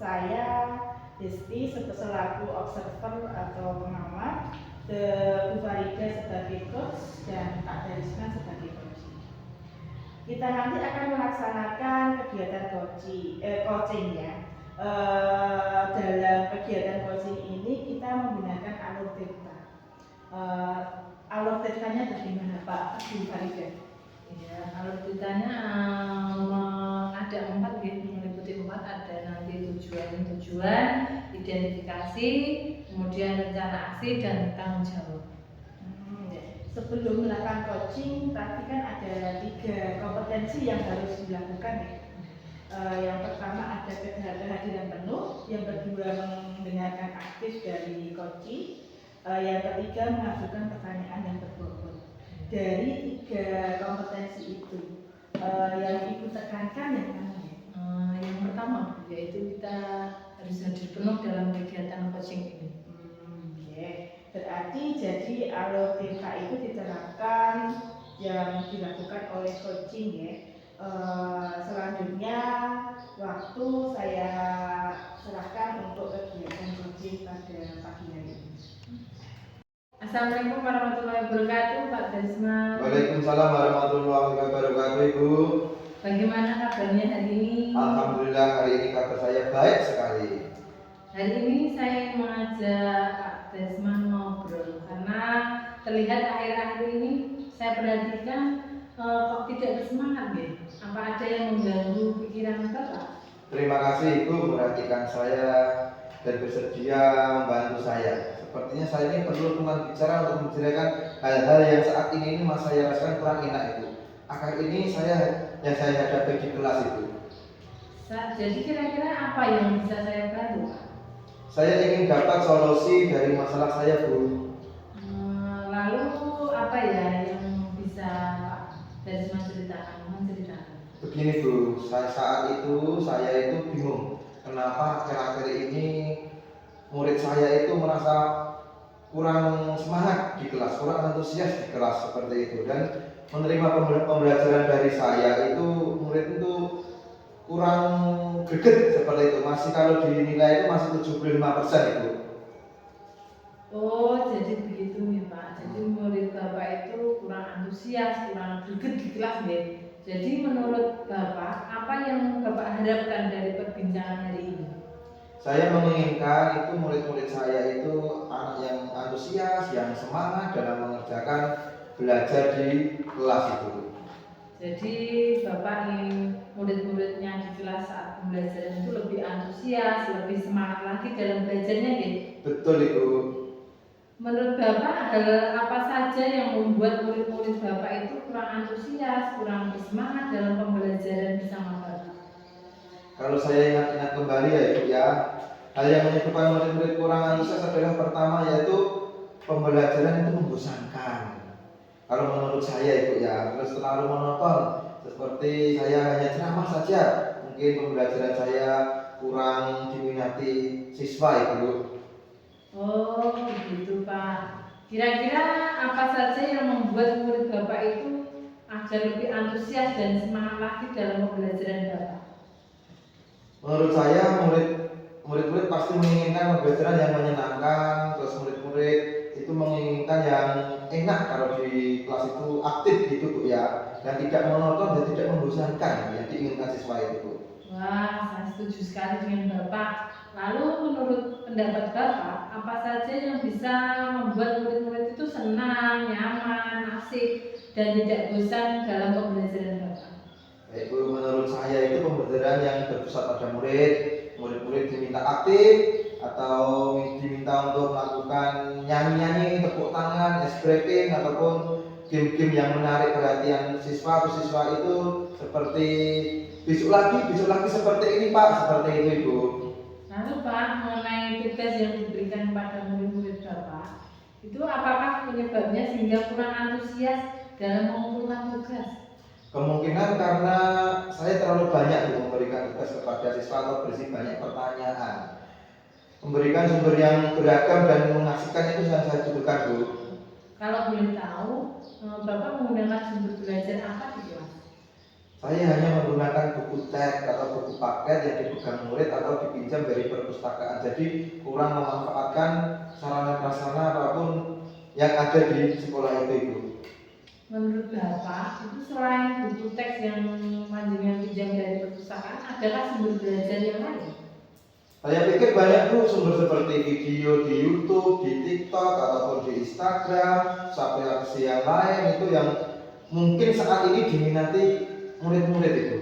Saya Desti selaku observer atau pengamat, Bu Farida sebagai coach, dan Pak Darisman sebagai coach. Kita nanti akan melaksanakan kegiatan coaching ya. Dalam kegiatan coaching ini kita menggunakan alur theta. Alur tetanya bagaimana Pak Bu Farida? Ya, alur tetanya ada 4 gitu, meliputi 4, ada nanti tujuan, identifikasi, kemudian rencana aksi dan tanggung jawab. Sebelum melakukan coaching, tadi kan ada 3 kompetensi yang harus dilakukan ya. Yang pertama ada kehadiran penuh, yang kedua mendengarkan aktif dari coaching, yang ketiga mengajukan pertanyaan yang berbobot. Dari 3 kompetensi itu, yang Ibu tekankan yang mana ya? Yang pertama yaitu kita harus hadir penuh dalam kegiatan coaching ini. Berarti jadi alur theta itu diterapkan yang dilakukan oleh coaching ya. Selanjutnya waktu saya serahkan untuk kegiatan coaching pada pagi hari ini. Assalamualaikum warahmatullahi wabarakatuh, Pak Darisman. Waalaikumsalam warahmatullahi wabarakatuh, Ibu. Bagaimana kabarnya hari ini? Alhamdulillah, hari ini kabar saya baik sekali. Hari ini saya mengajak Pak Darisman ngobrol karena terlihat akhir-akhir ini saya perhatikan kok tidak bersemangat ya? Apa ada yang mengganggu pikiran Bapak? Terima kasih Ibu memperhatikan saya dan bersedia membantu saya. Sepertinya saya ini perlu teman bicara untuk menceritakan hal-hal yang saat ini saya rasakan kurang enak Ibu. Akhir ini saya hadapi di kelas itu. Jadi kira-kira apa yang bisa saya bantu, Pak? Saya ingin dapat solusi dari masalah saya, Bu. Lalu apa ya yang bisa Pak Darisman menceritakan? Begini Bu, saat itu saya itu bingung kenapa akhir-akhir ini murid saya itu merasa kurang semangat di kelas, kurang antusias di kelas seperti itu, dan menerima pembelajaran dari saya itu murid itu kurang greget seperti itu. Masih kalau dinilai itu masih 75% itu. Oh, jadi begitu ya Pak. Jadi murid Bapak itu kurang antusias, kurang greget di kelas ya. Jadi menurut Bapak, apa yang Bapak harapkan dari perbincangan hari ini? Saya menginginkan itu murid-murid saya itu anak yang antusias, yang semangat dalam mengerjakan belajar di kelas itu. Jadi Bapak ingin murid-muridnya di kelas saat pembelajaran itu lebih antusias, lebih semangat lagi dalam belajarnya ya? Betul Ibu. Menurut Bapak, hal apa saja yang membuat murid-murid Bapak itu kurang antusias, kurang bersemangat dalam pembelajaran bersama Bapak? Kalau saya ingat-ingat kembali ya Ibu ya, hal yang menyebabkan murid-murid kurang antusias adalah pertama yaitu pembelajaran itu membosankan. Kalau menurut saya Ibu ya, terus terlalu monoton, seperti saya hanya ceramah saja, mungkin pembelajaran saya kurang diminati siswa Ibu. Oh begitu Pak. Kira-kira apa saja yang membuat murid Bapak itu agar lebih antusias dan semangat lagi dalam pembelajaran Bapak? Menurut saya murid-murid pasti menginginkan pembelajaran yang menyenangkan, terus murid-murid itu menginginkan yang enak kalau di kelas itu aktif gitu Bu ya, dan tidak monoton dan tidak membosankan yang diinginkan siswa itu Bu. Wah, saya setuju sekali dengan Bapak. Lalu menurut pendapat Bapak, apa saja yang bisa membuat murid-murid itu senang, nyaman, asik, dan tidak bosan dalam pembelajaran Bapak? Baik Bu, menurut saya itu pembelajaran yang berpusat pada murid-murid diminta aktif atau diminta untuk melakukan nyanyi-nyanyi, tepuk tangan, ice breaking, ataupun game-game yang menarik perhatian siswa atau siswa itu seperti besok lagi seperti ini Pak, seperti itu Ibu. Lalu Pak, mengenai tugas yang diberikan pada murid-murid Bapak, itu apakah penyebabnya sehingga kurang antusias dalam mengumpulkan tugas? Kemungkinan karena saya terlalu banyak memberikan tugas kepada siswa atau berisi banyak pertanyaan. Memberikan sumber yang beragam dan mengasihkan itu yang saya butuhkan Bu. Kalau boleh tahu, Bapak menggunakan sumber belajar apa di kelas? Saya hanya menggunakan buku teks atau buku paket yang dipegang murid atau dipinjam dari perpustakaan. Jadi kurang memanfaatkan sarana prasarana apapun yang ada di sekolah itu, Ibu. Menurut Bapak, itu selain buku teks yang panjenengan pinjam dari perpustakaan, adakah sumber belajar yang lain? Saya pikir banyak tuh sumber seperti video di YouTube, di TikTok, ataupun di Instagram, aplikasi yang lain itu yang mungkin saat ini diminati murid-murid itu.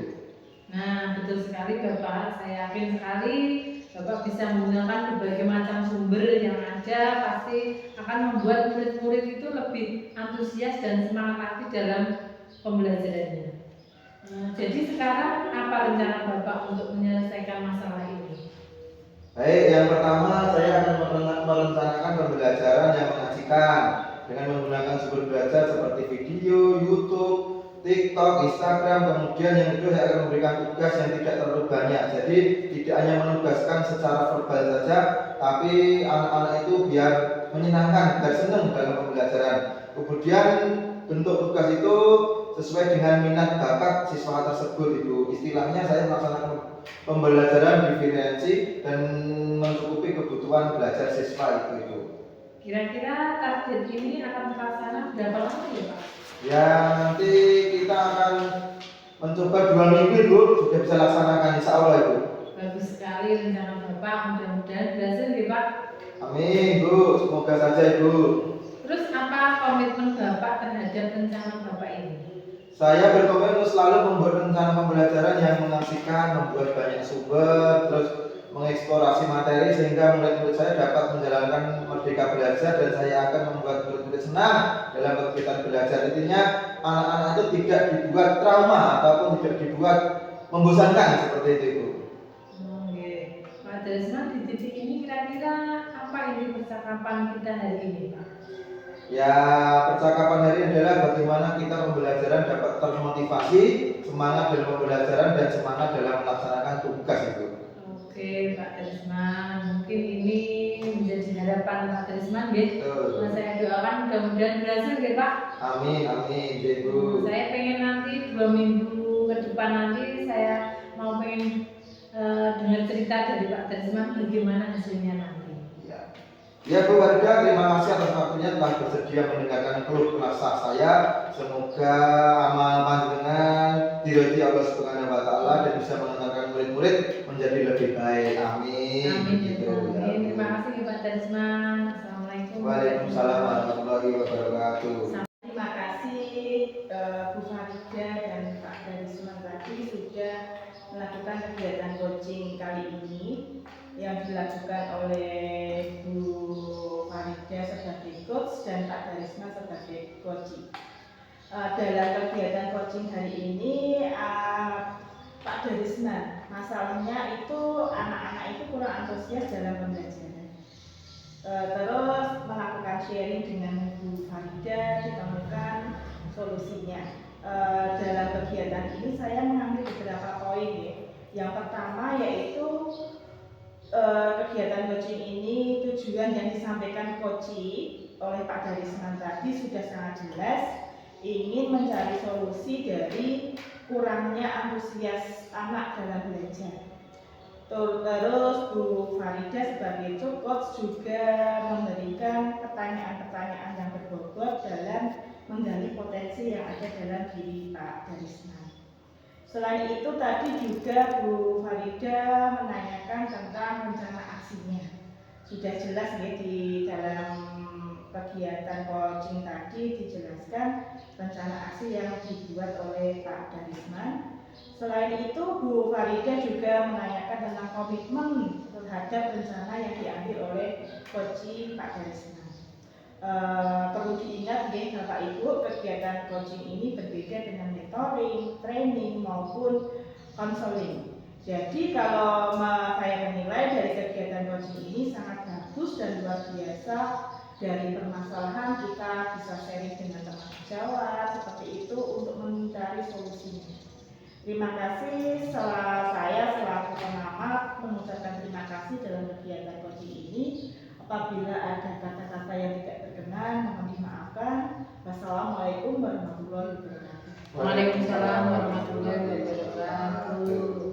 Nah, betul sekali Bapak. Saya yakin sekali Bapak bisa menggunakan berbagai macam sumber yang ada, pasti akan membuat murid-murid itu lebih antusias dan semangat aktif dalam pembelajarannya. Jadi sekarang apa rencana Bapak untuk menyelesaikan masalah ini? Baik, yang pertama saya akan merencanakan pembelajaran yang mengajikan dengan menggunakan sumber belajar seperti video, YouTube, TikTok, Instagram. Kemudian yang kedua saya akan memberikan tugas yang tidak terlalu banyak. Jadi tidak hanya menugaskan secara verbal saja, tapi anak-anak itu biar menyenangkan, biar senang dalam pembelajaran. Kemudian bentuk tugas itu sesuai dengan minat bakat siswa tersebut. Itu istilahnya saya melaksanakan pembelajaran diferensi dan mencukupi kebutuhan belajar siswa itu. Kira-kira target ini akan terlaksana berapa lama ya Pak? Ya nanti kita akan mencoba 2 minggu Ibu, sudah bisa laksanakan insya Allah Ibu. Bagus sekali rencana Bapak, mudah-mudahan berhasil ya Pak. Amin Bu, semoga saja Ibu. Terus apa komitmen Bapak terhadap rencana Bapak ini? Saya berkomitmen selalu membuat rencana pembelajaran yang mengasihkan, membuat banyak sumber, terus mengeksplorasi materi sehingga murid-murid saya dapat menjalankan merdeka belajar dan saya akan membuat murid-murid senang dalam kegiatan belajar. Intinya anak-anak itu tidak dibuat trauma ataupun tidak dibuat membosankan seperti itu Ibu. Oke, Pak Desman, di titik ini kira-kira apa ini percakapan kita hari ini Pak? Ya, percakapan hari ini adalah bagaimana kita pembelajaran dapat termotivasi, semangat dalam pembelajaran dan semangat dalam melaksanakan tugas itu. Oke, Pak Desman, mungkin ini menjadi harapan Pak Desman, ya. Nah, saya doakan mudah-mudahan berhasil, ya Pak. Amin, amin, Ibu. Saya pengen nanti 2 minggu ke depan nanti saya mau pengen dengar cerita dari Pak Desman bagaimana hasilnya nanti. Ya Bu Warga, terima kasih atas waktunya telah bersedia mendengarkan keluh kesah saya. Semoga amal panjenengan diridhoi Allah Subhanahu wa taala dan bisa mengantarkan murid-murid menjadi lebih baik. Amin. Amin. Gitu, Amin. Terima kasih Pak Desman. Assalamualaikum. Waalaikumsalam warahmatullahi wabarakatuh. Terima kasih Bu Farida dan Pak Darisman tadi sudah melakukan kegiatan coaching kali ini yang dilakukan oleh Bu Farida sebagai coach dan Pak Darisman sebagai coaching. Dalam kegiatan coaching hari ini Pak Darisman, masalahnya itu anak-anak itu kurang antusias dalam pembelajaran. Terus melakukan sharing dengan Bu Farida ditemukan solusinya. Dalam kegiatan ini saya mengambil beberapa poin ya. Yang pertama yaitu kegiatan coaching ini tujuan yang disampaikan coaching oleh Pak Darisman tadi sudah sangat jelas, ingin mencari solusi dari kurangnya antusias anak dalam belajar. Terus Bu Farida sebagai coach juga memberikan pertanyaan-pertanyaan yang berbobot dalam menggali potensi yang ada dalam diri Pak Darisman. Selain itu tadi juga Bu Farida menanyakan tentang rencana aksinya. Sudah jelas ya di dalam kegiatan coaching tadi dijelaskan rencana aksi yang dibuat oleh Pak Darisman. Selain itu Bu Farida juga menanyakan tentang komitmen terhadap rencana yang diambil oleh coaching Pak Darisman. Perlu diingat ya Bapak Ibu, kegiatan coaching ini berbeda dengan mentoring, training maupun konseling. Jadi kalau saya menilai dari kegiatan coaching ini sangat bagus dan luar biasa. Dari permasalahan kita bisa sharing dengan teman sejawat seperti itu untuk mencari solusinya. Terima kasih, saya selaku pengamat mengucapkan terima kasih dalam kegiatan coaching ini. Apabila ada kata-kata yang tidak berkenan, mohon dimaafkan. Wassalamualaikum warahmatullahi wabarakatuh. Waalaikumsalam warahmatullahi wabarakatuh.